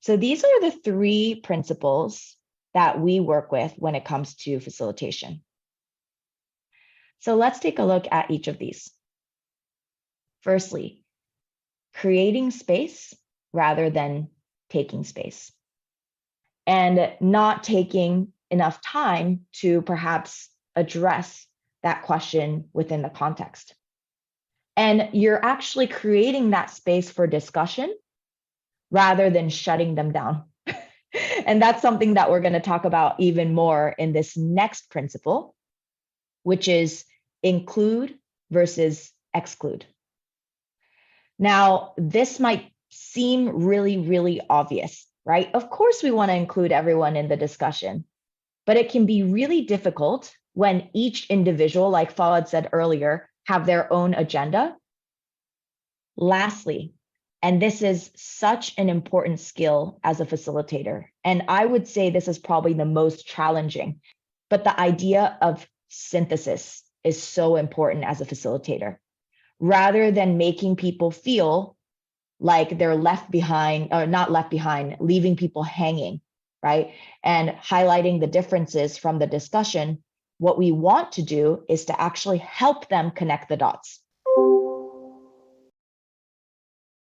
So these are the three principles that we work with when it comes to facilitation. So let's take a look at each of these. Firstly, creating space rather than taking space, and not taking enough time to perhaps address that question within the context. And you're actually creating that space for discussion rather than shutting them down. And that's something that we're going to talk about even more in this next principle, which is include versus exclude. Now, this might seem really, really obvious, right? Of course, we want to include everyone in the discussion, but it can be really difficult when each individual, like Fawad said earlier, have their own agenda. Lastly, and this is such an important skill as a facilitator, and I would say this is probably the most challenging, but the idea of synthesis is so important as a facilitator. Rather than making people feel like they're left behind, or not left behind, leaving people hanging, right? And highlighting the differences from the discussion, what we want to do is to actually help them connect the dots.